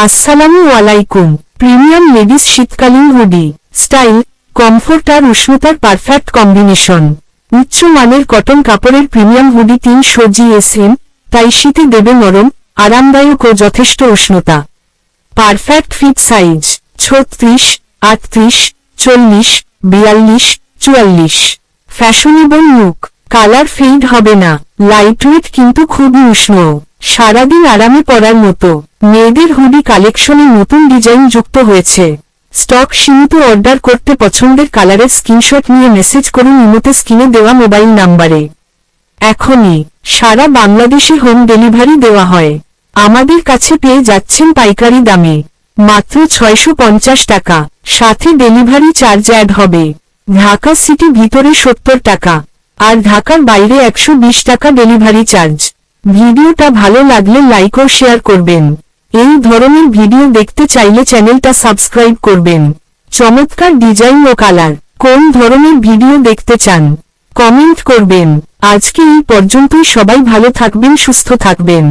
আসসালামু আলাইকুম। Premium ladies শীতকালীন হুডি, স্টাইল, কমফোর্ট আর উষ্ণতার পারফেক্ট কম্বিনেশন। উচ্চ মানের কটন কাপড়ের প্রিমিয়াম হুডি 300 GSM, তাই শীতে দেবে নরম, আরামদায়ক ও যথেষ্ট উষ্ণতা। Perfect fit size 36, 38, 40, 42, 44। Fashionable look, colour fade হবে না, লাইটওয়েট কিন্তু খুবই উষ্ণ, সারাদিন আরামে পরার মতো। মেয়েদের হুডি কালেকশনে নতুন ডিজাইন যুক্ত হয়েছে। স্টক সীমিত। অর্ডার করতে পছন্দের কালারের স্ক্রিনশট নিয়ে মেসেজ করুন ইমোতে স্ক্রিনে দেওয়া মোবাইল নাম্বারে। এখনই সারা বাংলাদেশে হোম ডেলিভারি দেওয়া হয়। আমাদের কাছে পেয়ে যাচ্ছেন পাইকারি দামে মাত্র 650 টাকা, সাথে ডেলিভারি চার্জ অ্যাড হবে। ঢাকা সিটি ভিতরে 70 টাকা আর ঢাকার বাইরে 120 টাকা ডেলিভারি চার্জ। ভিডিওটা ভালো লাগলে লাইক ও শেয়ার করবেন। এই ধরনের ভিডিও দেখতে চাইলে চ্যানেলটা সাবস্ক্রাইব করবেন। চমৎকার ডিজাইন ও কালার, কোন ধরনের ভিডিও দেখতে চান কমেন্ট করবেন। আজকে এই পর্যন্তই। সবাই ভালো থাকবেন, সুস্থ থাকবেন।